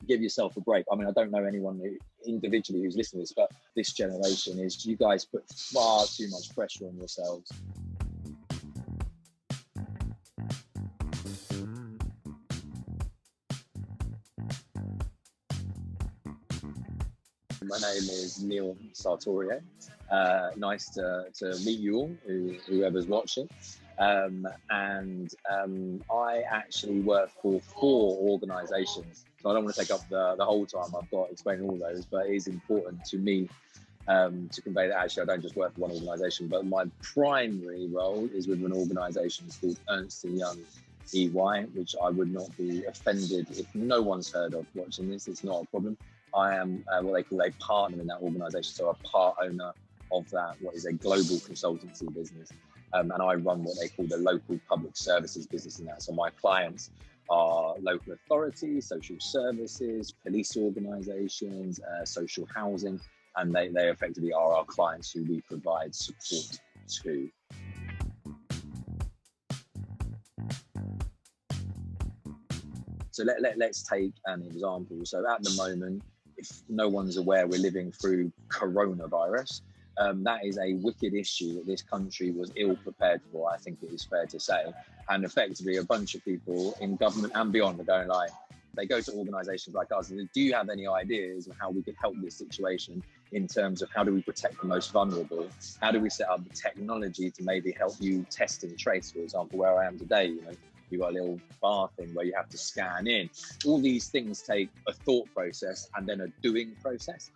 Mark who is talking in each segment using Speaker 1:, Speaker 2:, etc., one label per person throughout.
Speaker 1: give yourself a break. I mean, I don't know anyone individually who's listening to this, but this generation is, you guys put far too much pressure on yourselves. My name is Neil Sartario. Nice to meet you all, whoever's watching. I actually work for 4 organisations. So I don't want to take up the whole time I've got explaining all those, but it is important to me to convey that actually I don't just work for one organisation, but my primary role is with an organisation called Ernst Young EY, which I would not be offended if no one's heard of watching this. It's not a problem. I am what they call a partner in that organisation, so a part owner of that, what is a global consultancy business. And I run what they call the local public services business in that. So my clients are local authorities, social services, police organisations, social housing, and they effectively are our clients who we provide support to. So let's take an example. So at the moment, if no one's aware, we're living through coronavirus. That is a wicked issue that this country was ill prepared for, I think it is fair to say. And effectively, a bunch of people in government and beyond are going like, they go to organisations like us and say, do you have any ideas of how we could help this situation in terms of how do we protect the most vulnerable? How do we set up the technology to maybe help you test and trace, for example, where I am today, you know, you've got a little bar thing where you have to scan in. All these things take a thought process and then a doing process.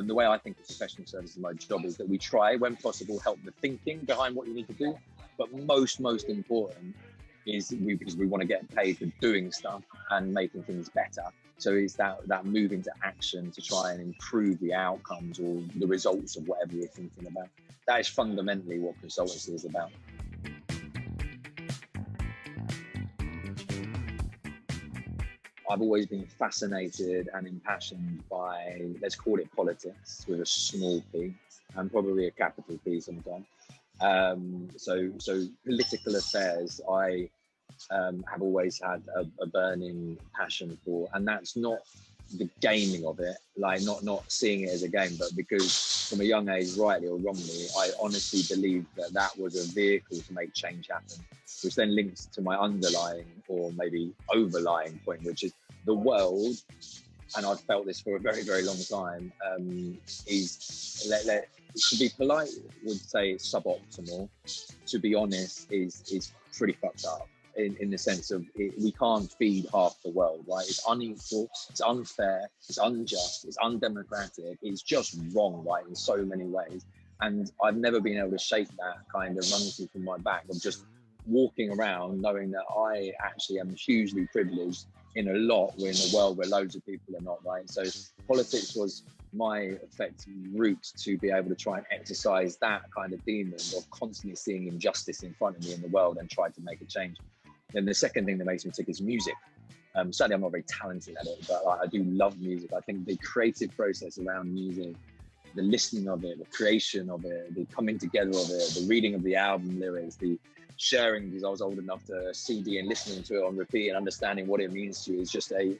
Speaker 1: The way I think of professional services, my job is that we try, when possible, help the thinking behind what you need to do. But most important is because we want to get paid for doing stuff and making things better. So it's that moving to action to try and improve the outcomes or the results of whatever you're thinking about. That is fundamentally what consultancy is about. I've always been fascinated and impassioned by, let's call it politics with a small p and probably a capital P sometimes. So political affairs, I have always had a burning passion for, and that's not the gaming of it, like not seeing it as a game, but because from a young age, rightly or wrongly, I honestly believed that was a vehicle to make change happen, which then links to my underlying or maybe overlying point, which is the world, and I've felt this for a very, very long time, is, to be polite, would say it's suboptimal. To be honest, is pretty fucked up in the sense of we can't feed half the world, right? It's unequal, it's unfair, it's unjust, it's undemocratic, it's just wrong, right, in so many ways. And I've never been able to shake that kind of monkey from my back of just walking around knowing that I actually am hugely privileged in a lot, we're in a world where loads of people are not, right? So politics was my effective route to be able to try and exercise that kind of demon of constantly seeing injustice in front of me in the world and try to make a change. Then the second thing that makes me tick is music. Certainly I'm not very talented at it, but I do love music. I think the creative process around music, the listening of it, the creation of it, the coming together of it, the reading of the album lyrics, the sharing, because I was old enough to CD and listening to it on repeat and understanding what it means to you, is just a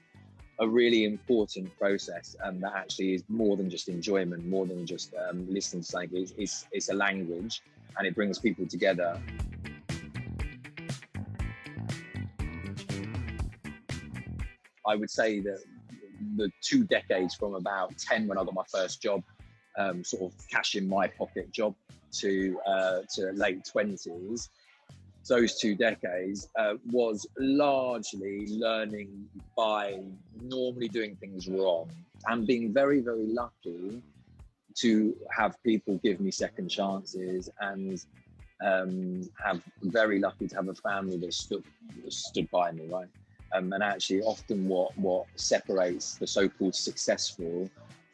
Speaker 1: really important process, and that actually is more than just enjoyment, more than just listening to something. It's a language, and it brings people together. I would say that the 2 decades from about 10 when I got my first job, sort of cash in my pocket job, to late 20s, those 2 decades was largely learning by normally doing things wrong and being very, very lucky to have people give me second chances, and have very lucky to have a family that stood by me, right? And actually often what separates the so-called successful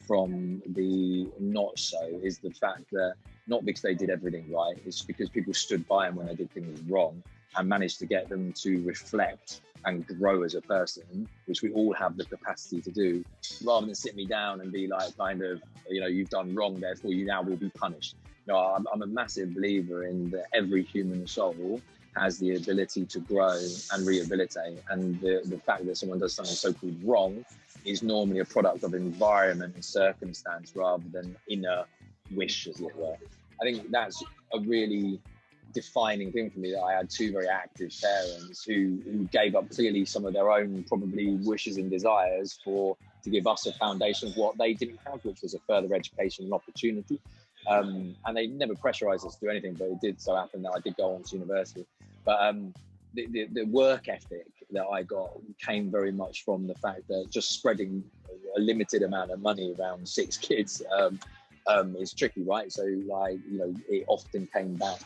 Speaker 1: from the not so is the fact that not because they did everything right, it's because people stood by them when they did things wrong and managed to get them to reflect and grow as a person, which we all have the capacity to do, rather than sit me down and be like, kind of, you know, you've done wrong, therefore you now will be punished. You know, I'm a massive believer in that every human soul has the ability to grow and rehabilitate, and the fact that someone does something so-called wrong is normally a product of environment and circumstance rather than inner wish, as it were. I think that's a really defining thing for me, that I had two very active parents who gave up clearly some of their own probably wishes and desires to give us a foundation of what they didn't have, which was a further education and opportunity. And they never pressurized us to do anything, but it did so happen that I did go on to university. But the work ethic that I got came very much from the fact that just spreading a limited amount of money around 6 kids is tricky, right? So like, you know, it often came back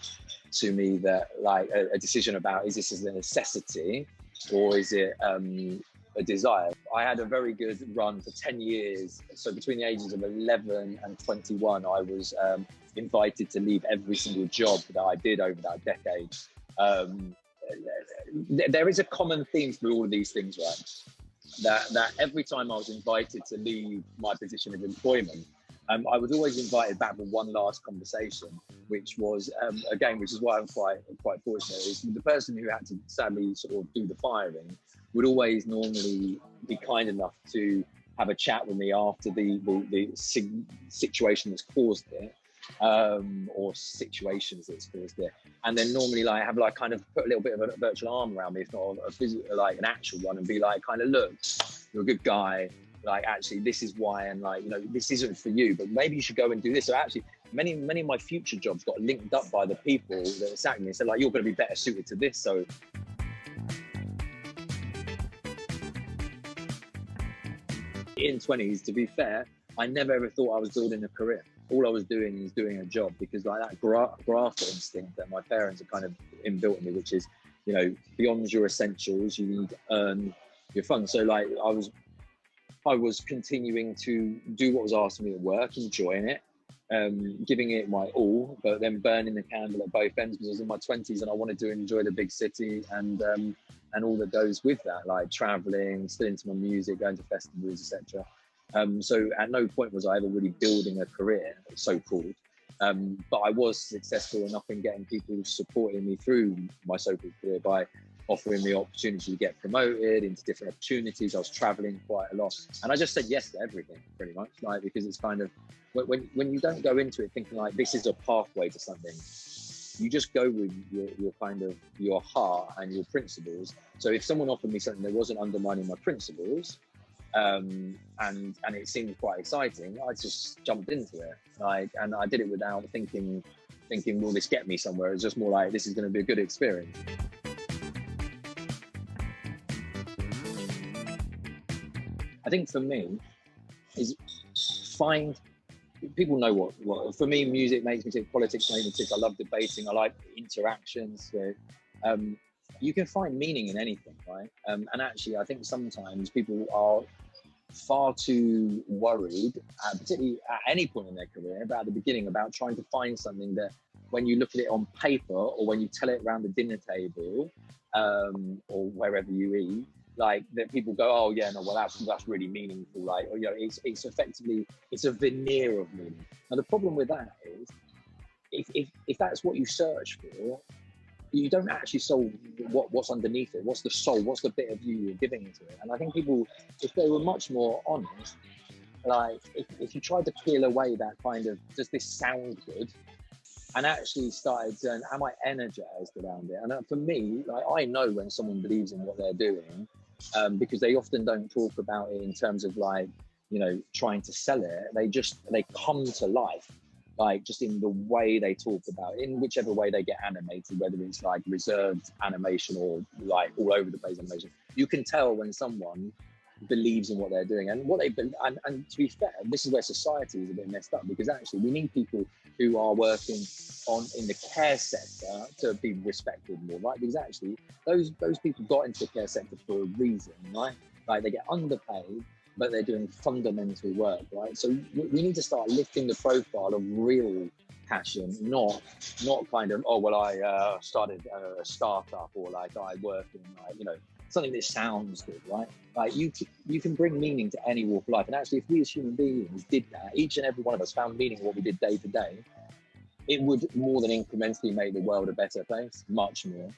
Speaker 1: to me that like a decision about, is this a necessity or is it a desire? I had a very good run for 10 years. So between the ages of 11 and 21, I was invited to leave every single job that I did over that decade. There is a common theme through all of these things, right? That every time I was invited to leave my position of employment, I was always invited back for one last conversation, which was, again, which is why I'm quite fortunate, is the person who had to sadly sort of do the firing would always normally be kind enough to have a chat with me after the situation that's caused it, or situations that's caused it. And then normally like have like kind of put a little bit of a virtual arm around me, if not a physical, like an actual one, and be like, kind of, look, you're a good guy. Like, actually, this is why, and like, you know, this isn't for you, but maybe you should go and do this. So actually, many of my future jobs got linked up by the people that sacked me and said, like, you're going to be better suited to this. So in 20s, to be fair, I never ever thought I was building a career. All I was doing is doing a job, because like that grafter instinct that my parents have kind of inbuilt in me, which is, you know, beyond your essentials, you need to earn your funds. So like I was continuing to do what was asked of me at work, enjoying it, giving it my all, but then burning the candle at both ends, because I was in my 20s and I wanted to enjoy the big city and all that goes with that, like traveling, still into my music, going to festivals, etc. So at no point was I ever really building a career, so-called. But I was successful enough in getting people supporting me through my so-called career by offering me opportunity to get promoted into different opportunities. I was traveling quite a lot, and I just said yes to everything, pretty much, like, because it's kind of, when you don't go into it thinking like this is a pathway to something, you just go with your kind of your heart and your principles. So if someone offered me something that wasn't undermining my principles, and it seemed quite exciting, I just jumped into it, like, and I did it without thinking, will this get me somewhere? It's just more like, this is going to be a good experience. I think for me is people know what for me, music makes me tick, politics makes me tick. I love debating. I like interactions. So, you can find meaning in anything, right? And actually, I think sometimes people are far too worried, particularly at any point in their career, about the beginning, about trying to find something that, when you look at it on paper or when you tell it around the dinner table, or wherever you eat, like, that people go, oh yeah, no, well that's really meaningful, like, or, you know, it's effectively, it's a veneer of meaning. Now the problem with that is, if that's what you search for, you don't actually solve what's underneath it. What's the soul? What's the bit of you you're giving to it? And I think people, if they were much more honest, like, if you tried to peel away that kind of, does this sound good, and actually started to, am I energized around it? And for me, like, I know when someone believes in what they're doing, because they often don't talk about it in terms of, like, you know, trying to sell it. They come to life, like, just in the way they talk about it, in whichever way they get animated, whether it's like reserved animation or like all over the place animation. You can tell when someone believes in what they're doing and what they and to be fair, this is where society is a bit messed up, because actually we need people who are working in the care sector to be respected more, right? Because actually those people got into the care sector for a reason, right? Like, they get underpaid, but they're doing fundamental work, right? So we need to start lifting the profile of real passion, not kind of, oh well, I started a startup, or like I work in, like, you know, something that sounds good, right? Like, you can bring meaning to any walk of life. And actually, if we as human beings did that, each and every one of us found meaning in what we did day to day, it would more than incrementally make the world a better place, much more.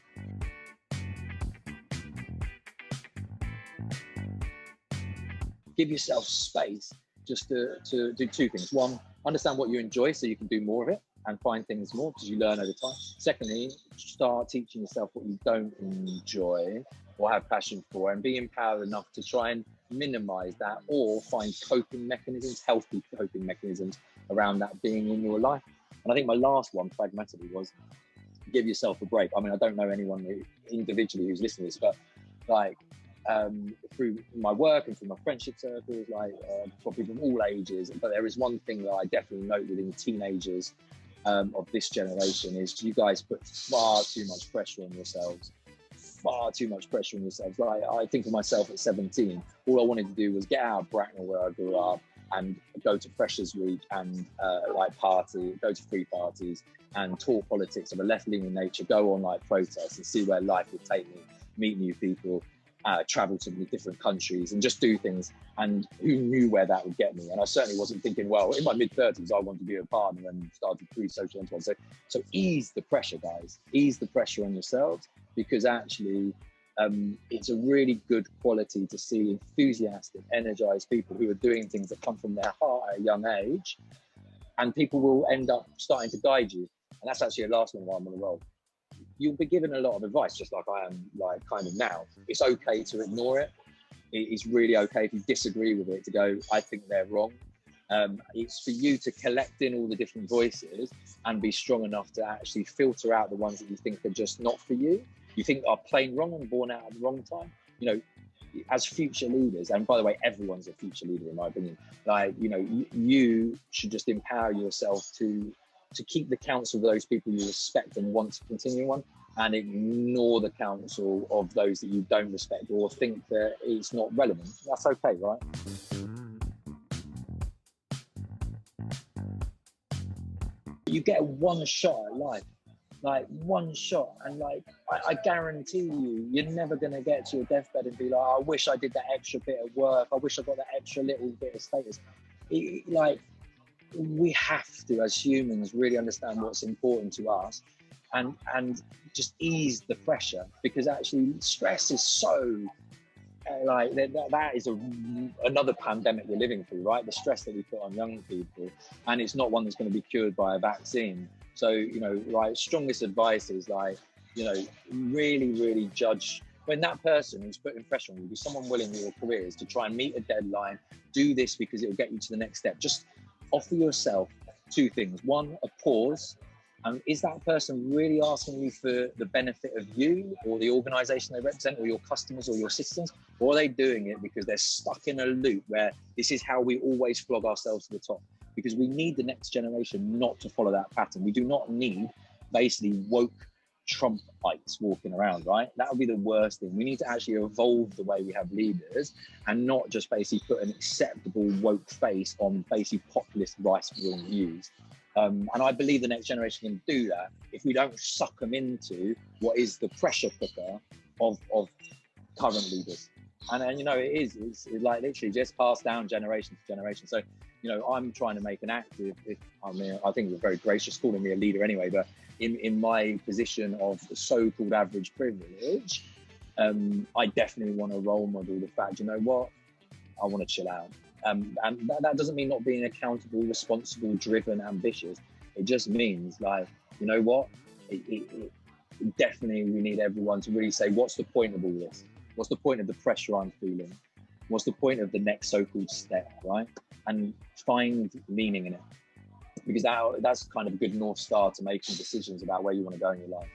Speaker 1: give yourself space just to do two things. One, understand what you enjoy so you can do more of it and find things more because you learn over time. Secondly, start teaching yourself what you don't enjoy or have passion for, and be empowered enough to try and minimize that or find coping mechanisms, healthy coping mechanisms around that being in your life. And I think my last one, pragmatically, was give yourself a break. I mean, I don't know anyone individually who's listening to this, but like through my work and through my friendship circles, like for people of all ages, but there is one thing that I definitely note within teenagers of this generation is you guys put far too much pressure on yourselves. Far too much pressure on yourselves. Like, I think of myself at 17, all I wanted to do was get out of Bracknell where I grew up and go to Freshers Week and like party, go to free parties and talk politics of a left-leaning nature, go on like protests and see where life would take me, meet new people, travel to different countries and just do things. And who knew where that would get me? And I certainly wasn't thinking, well, in my mid-30s, I want to be a partner and started three social enterprises. So ease the pressure, guys. Ease the pressure on yourselves, because actually it's a really good quality to see enthusiastic, energized people who are doing things that come from their heart at a young age, and people will end up starting to guide you. And that's actually the last one while I'm on the roll. You'll be given a lot of advice, just like I am, like kind of now. It's okay to ignore it. It's really okay if you disagree with it to go, I think they're wrong. It's for you to collect in all the different voices and be strong enough to actually filter out the ones that you think are just not for you, you think are plain wrong and born out at the wrong time. You know, as future leaders, and by the way, everyone's a future leader in my opinion, like, you know, you should just empower yourself to keep the counsel of those people you respect and want to continue on, and ignore the counsel of those that you don't respect or think that it's not relevant. That's okay, right? You get one shot at life, like one shot, and like I guarantee you, you're never going to get to your deathbed and be like, I wish I did that extra bit of work, I wish I got that extra little bit of status. Like, we have to, as humans, really understand what's important to us and just ease the pressure, because actually stress is so like that is another pandemic we're living through, right? The stress that we put on young people, and it's not one that's going to be cured by a vaccine. So, you know, like, strongest advice is like, you know, really judge when that person who's putting pressure on you, be someone willing in your careers to try and meet a deadline, do this because it will get you to the next step. Just offer yourself two things. One, a pause. Is that person really asking you for the benefit of you or the organization they represent or your customers or your citizens? Or are they doing it because they're stuck in a loop where this is how we always flog ourselves to the top? Because we need the next generation not to follow that pattern. We do not need basically woke Trumpites walking around, right? That would be the worst thing. We need to actually evolve the way we have leaders and not just basically put an acceptable woke face on basically populist right-wing views. And I believe the next generation can do that if we don't suck them into what is the pressure cooker of current leaders. And you know, it's like literally just passed down generation to generation. So, you know, I'm trying to make an active, I think you're very gracious calling me a leader anyway, but in my position of so-called average privilege, I definitely want to role model the fact, you know what, I want to chill out. And that doesn't mean not being accountable, responsible, driven, ambitious. It just means, like, you know what, it definitely, we need everyone to really say, what's the point of all this? What's the point of the pressure I'm feeling? What's the point of the next so-called step, right? And find meaning in it, because that's kind of a good North Star to making decisions about where you want to go in your life.